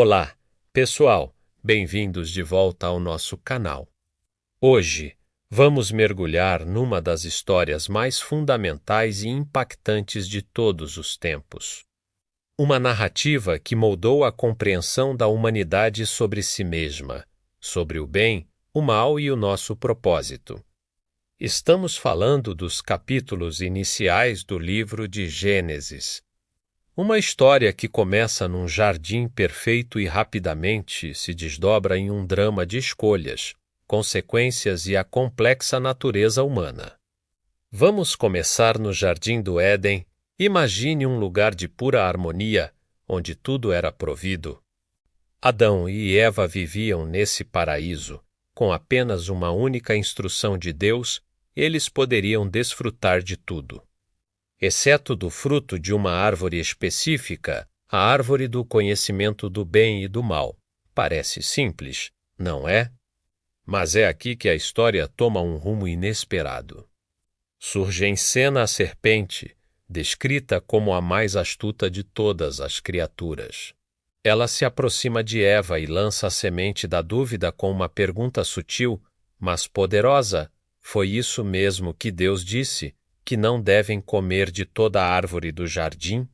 Olá, pessoal, bem-vindos de volta ao nosso canal. Hoje, vamos mergulhar numa das histórias mais fundamentais e impactantes de todos os tempos. Uma narrativa que moldou a compreensão da humanidade sobre si mesma, sobre o bem, o mal e o nosso propósito. Estamos falando dos capítulos iniciais do livro de Gênesis. Uma história que começa num jardim perfeito e rapidamente se desdobra em um drama de escolhas, consequências e a complexa natureza humana. Vamos começar no Jardim do Éden. Imagine um lugar de pura harmonia, onde tudo era provido. Adão e Eva viviam nesse paraíso. Com apenas uma única instrução de Deus, eles poderiam desfrutar de tudo. Exceto do fruto de uma árvore específica, a árvore do conhecimento do bem e do mal. Parece simples, não é? Mas é aqui que a história toma um rumo inesperado. Surge em cena a serpente, descrita como a mais astuta de todas as criaturas. Ela se aproxima de Eva e lança a semente da dúvida com uma pergunta sutil, mas poderosa. Foi isso mesmo que Deus disse, que não devem comer de toda a árvore do jardim?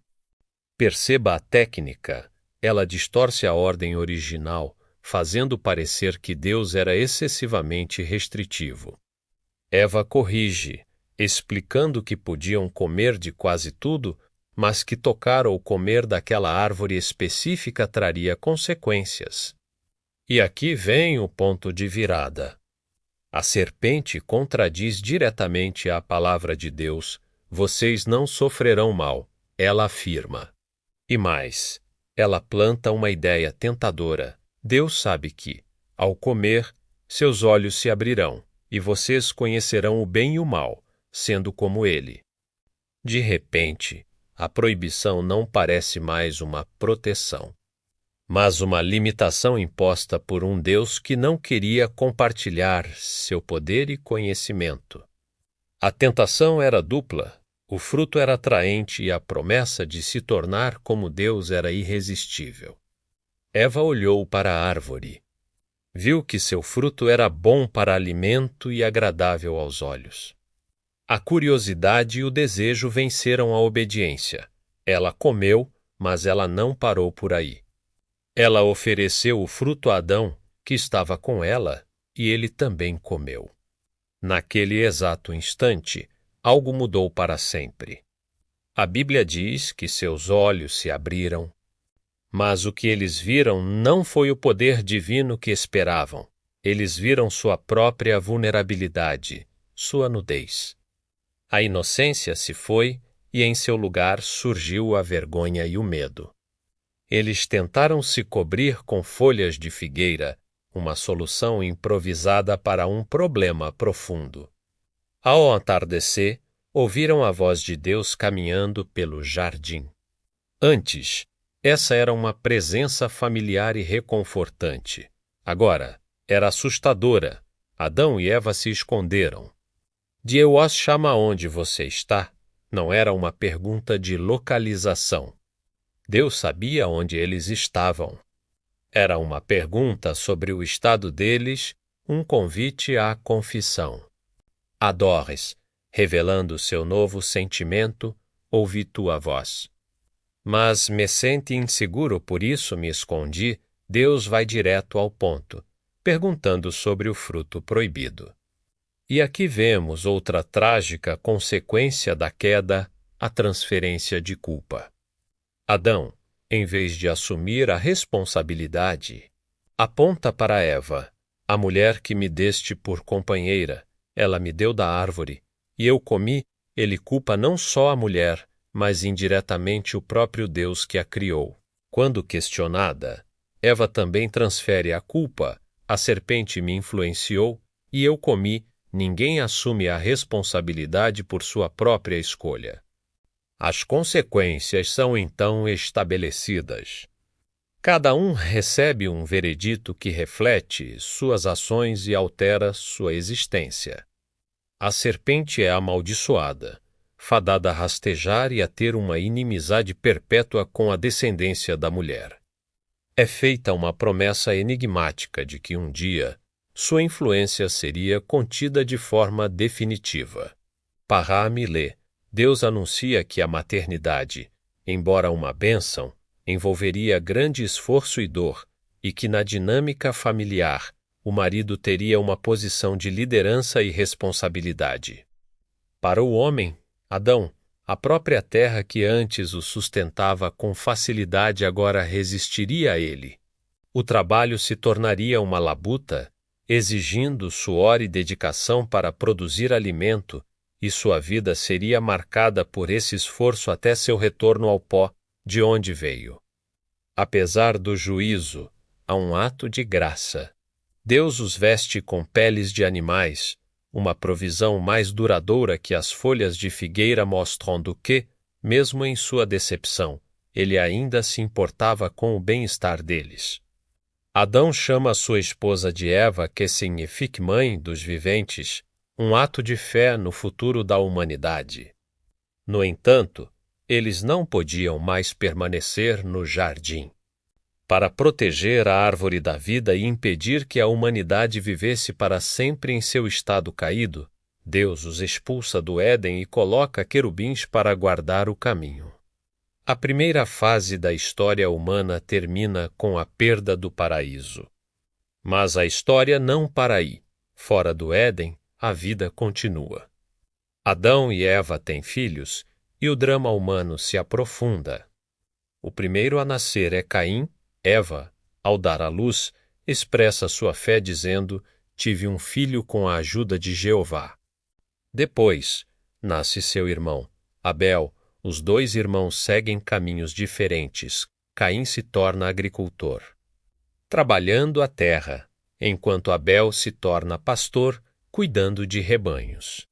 Perceba a técnica. Ela distorce a ordem original, fazendo parecer que Deus era excessivamente restritivo. Eva corrige, explicando que podiam comer de quase tudo, mas que tocar ou comer daquela árvore específica traria consequências. E aqui vem o ponto de virada. A serpente contradiz diretamente a palavra de Deus. Vocês não sofrerão mal, ela afirma. E mais, ela planta uma ideia tentadora. Deus sabe que, ao comer, seus olhos se abrirão, e vocês conhecerão o bem e o mal, sendo como ele. De repente, a proibição não parece mais uma proteção, mas uma limitação imposta por um Deus que não queria compartilhar seu poder e conhecimento. A tentação era dupla, o fruto era atraente e a promessa de se tornar como Deus era irresistível. Eva olhou para a árvore. Viu que seu fruto era bom para alimento e agradável aos olhos. A curiosidade e o desejo venceram a obediência. Ela comeu, mas ela não parou por aí. Ela ofereceu o fruto a Adão, que estava com ela, e ele também comeu. Naquele exato instante, algo mudou para sempre. A Bíblia diz que seus olhos se abriram, mas o que eles viram não foi o poder divino que esperavam. Eles viram sua própria vulnerabilidade, sua nudez. A inocência se foi e em seu lugar surgiu a vergonha e o medo. Eles tentaram se cobrir com folhas de figueira, uma solução improvisada para um problema profundo. Ao entardecer, ouviram a voz de Deus caminhando pelo jardim. Antes, essa era uma presença familiar e reconfortante. Agora, era assustadora. Adão e Eva se esconderam. Deus chama onde você está? Não era uma pergunta de localização. Deus sabia onde eles estavam. Era uma pergunta sobre o estado deles, um convite à confissão. Adores, revelando seu novo sentimento, ouvi tua voz. Mas me senti inseguro, por isso me escondi. Deus vai direto ao ponto, perguntando sobre o fruto proibido. E aqui vemos outra trágica consequência da queda, a transferência de culpa. Adão, em vez de assumir a responsabilidade, aponta para Eva, a mulher que me deste por companheira. Ela me deu da árvore, e eu comi. Ele culpa não só a mulher, mas indiretamente o próprio Deus que a criou. Quando questionada, Eva também transfere a culpa. A serpente me influenciou, e eu comi. Ninguém assume a responsabilidade por sua própria escolha. As consequências são então estabelecidas. Cada um recebe um veredito que reflete suas ações e altera sua existência. A serpente é amaldiçoada, fadada a rastejar e a ter uma inimizade perpétua com a descendência da mulher. é feita uma promessa enigmática de que um dia sua influência seria contida de forma definitiva. Pará Milé, Deus anuncia que a maternidade, embora uma bênção, envolveria grande esforço e dor, e que na dinâmica familiar o marido teria uma posição de liderança e responsabilidade. Para o homem, Adão, a própria terra que antes o sustentava com facilidade agora resistiria a ele. O trabalho se tornaria uma labuta, exigindo suor e dedicação para produzir alimento, e sua vida seria marcada por esse esforço até seu retorno ao pó, de onde veio. Apesar do juízo, há um ato de graça. Deus os veste com peles de animais, uma provisão mais duradoura que as folhas de figueira mostram do que, mesmo em sua decepção, ele ainda se importava com o bem-estar deles. Adão chama sua esposa de Eva, que significa mãe dos viventes, um ato de fé no futuro da humanidade. No entanto, eles não podiam mais permanecer no jardim. Para proteger a árvore da vida e impedir que a humanidade vivesse para sempre em seu estado caído, Deus os expulsa do Éden e coloca querubins para guardar o caminho. A primeira fase da história humana termina com a perda do paraíso. Mas a história não para aí. Fora do Éden, a vida continua. Adão e Eva têm filhos e o drama humano se aprofunda. O primeiro a nascer é Caim. Eva, ao dar à luz, expressa sua fé dizendo: "Tive um filho com a ajuda de Jeová." Depois, nasce seu irmão, Abel. Os dois irmãos seguem caminhos diferentes. Caim se torna agricultor, trabalhando a terra, enquanto Abel se torna pastor, cuidando de rebanhos.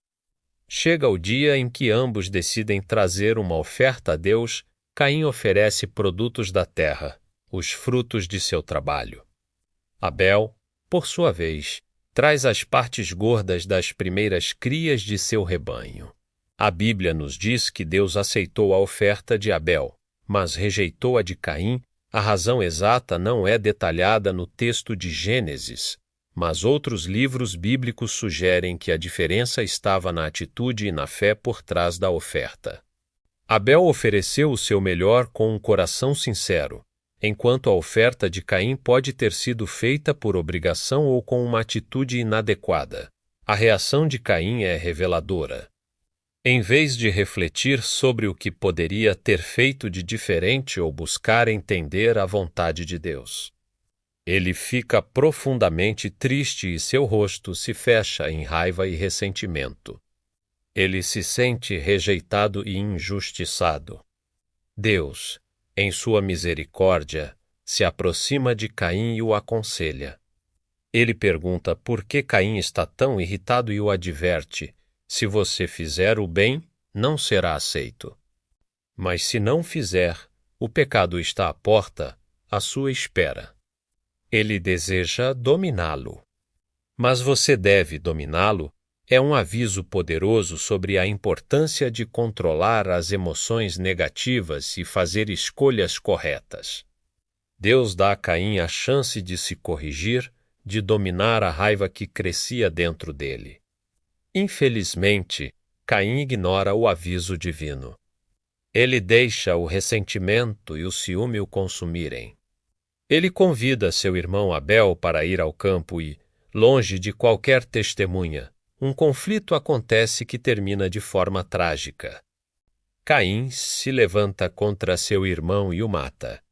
Chega o dia em que ambos decidem trazer uma oferta a Deus. Caim oferece produtos da terra, os frutos de seu trabalho. Abel, por sua vez, traz as partes gordas das primeiras crias de seu rebanho. A Bíblia nos diz que Deus aceitou a oferta de Abel, mas rejeitou a de Caim. A razão exata não é detalhada no texto de Gênesis, mas outros livros bíblicos sugerem que a diferença estava na atitude e na fé por trás da oferta. Abel ofereceu o seu melhor com um coração sincero, enquanto a oferta de Caim pode ter sido feita por obrigação ou com uma atitude inadequada. A reação de Caim é reveladora. Em vez de refletir sobre o que poderia ter feito de diferente ou buscar entender a vontade de Deus, ele fica profundamente triste e seu rosto se fecha em raiva e ressentimento. Ele se sente rejeitado e injustiçado. Deus, em sua misericórdia, se aproxima de Caim e o aconselha. Ele pergunta por que Caim está tão irritado e o adverte: "Se você fizer o bem, não será aceito. Mas se não fizer, o pecado está à porta, à sua espera." Ele deseja dominá-lo. Mas você deve dominá-lo é um aviso poderoso sobre a importância de controlar as emoções negativas e fazer escolhas corretas. Deus dá a Caim a chance de se corrigir, de dominar a raiva que crescia dentro dele. Infelizmente, Caim ignora o aviso divino. Ele deixa o ressentimento e o ciúme o consumirem. Ele convida seu irmão Abel para ir ao campo e, longe de qualquer testemunha, um conflito acontece que termina de forma trágica. Caim se levanta contra seu irmão e o mata.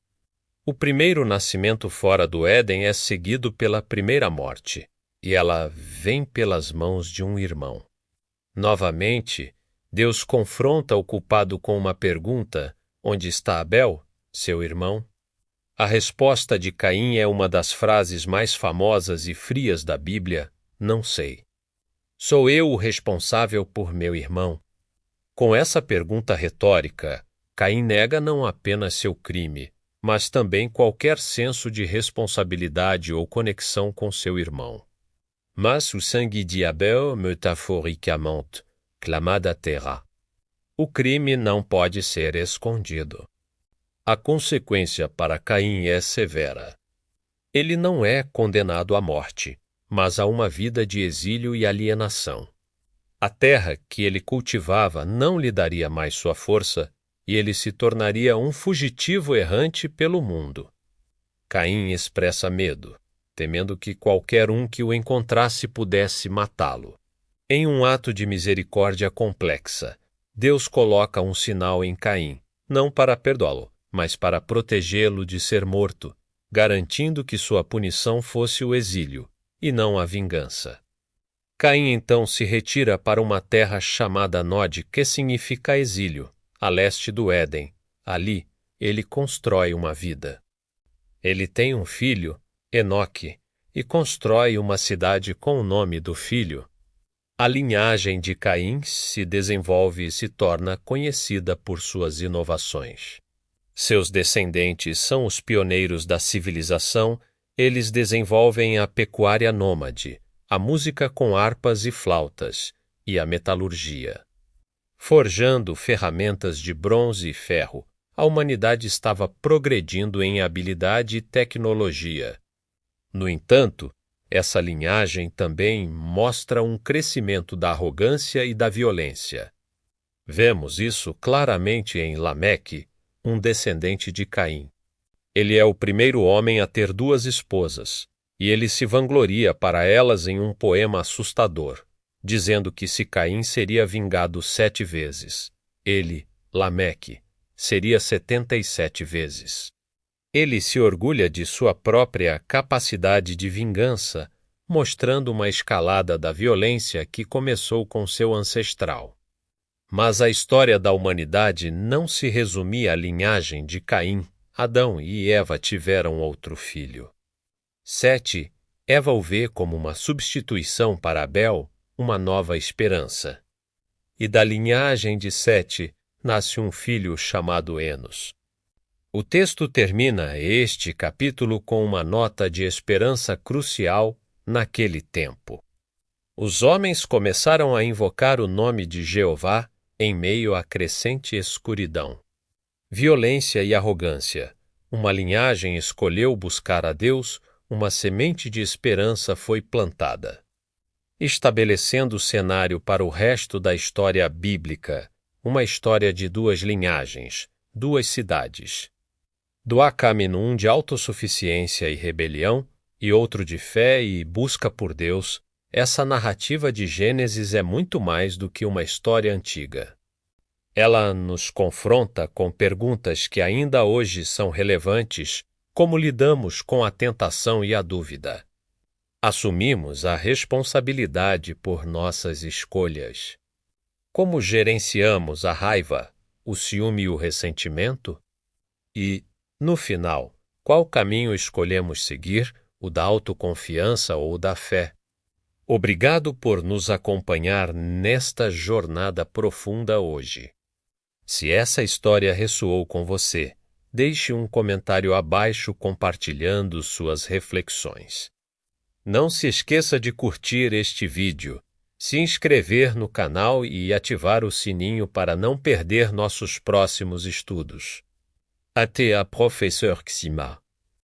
O primeiro nascimento fora do Éden é seguido pela primeira morte, e ela vem pelas mãos de um irmão. Novamente, Deus confronta o culpado com uma pergunta: onde está Abel, seu irmão? A resposta de Caim é uma das frases mais famosas e frias da Bíblia: não sei. Sou eu o responsável por meu irmão? Com essa pergunta retórica, Caim nega não apenas seu crime, mas também qualquer senso de responsabilidade ou conexão com seu irmão. Mas o sangue de Abel, metaforicamente, clama da terra. O crime não pode ser escondido. A consequência para Caim é severa. Ele não é condenado à morte, mas a uma vida de exílio e alienação. A terra que ele cultivava não lhe daria mais sua força, e ele se tornaria um fugitivo errante pelo mundo. Caim expressa medo, temendo que qualquer um que o encontrasse pudesse matá-lo. Em um ato de misericórdia complexa, Deus coloca um sinal em Caim, não para perdoá-lo, mas para protegê-lo de ser morto, garantindo que sua punição fosse o exílio, e não a vingança. Caim então se retira para uma terra chamada Nod, que significa exílio, a leste do Éden. Ali, ele constrói uma vida. Ele tem um filho, Enoque, e constrói uma cidade com o nome do filho. A linhagem de Caim se desenvolve e se torna conhecida por suas inovações. Seus descendentes são os pioneiros da civilização, eles desenvolvem a pecuária nômade, a música com harpas e flautas, e a metalurgia. Forjando ferramentas de bronze e ferro, a humanidade estava progredindo em habilidade e tecnologia. No entanto, essa linhagem também mostra um crescimento da arrogância e da violência. Vemos isso claramente em Lameque, um descendente de Caim. Ele é o primeiro homem a ter 2 esposas, e ele se vangloria para elas em um poema assustador, dizendo que se Caim seria vingado 7 vezes, ele, Lameque, seria 77 vezes. Ele se orgulha de sua própria capacidade de vingança, mostrando uma escalada da violência que começou com seu ancestral. Mas a história da humanidade não se resumia à linhagem de Caim. Adão e Eva tiveram outro filho. Sete, Eva o vê como uma substituição para Abel, uma nova esperança. E da linhagem de Sete nasce um filho chamado Enos. O texto termina este capítulo com uma nota de esperança crucial naquele tempo. Os homens começaram a invocar o nome de Jeová em meio à crescente escuridão. Violência e arrogância. Uma linhagem escolheu buscar a Deus, uma semente de esperança foi plantada. Estabelecendo o cenário para o resto da história bíblica, uma história de 2 linhagens, 2 cidades. Do caminho um de autossuficiência e rebelião, e outro de fé e busca por Deus, essa narrativa de Gênesis é muito mais do que uma história antiga. Ela nos confronta com perguntas que ainda hoje são relevantes, como lidamos com a tentação e a dúvida. Assumimos a responsabilidade por nossas escolhas. Como gerenciamos a raiva, o ciúme e o ressentimento? E, no final, qual caminho escolhemos seguir, o da autoconfiança ou o da fé? Obrigado por nos acompanhar nesta jornada profunda hoje. Se essa história ressoou com você, deixe um comentário abaixo compartilhando suas reflexões. Não se esqueça de curtir este vídeo, se inscrever no canal e ativar o sininho para não perder nossos próximos estudos. Até a professeur Xima.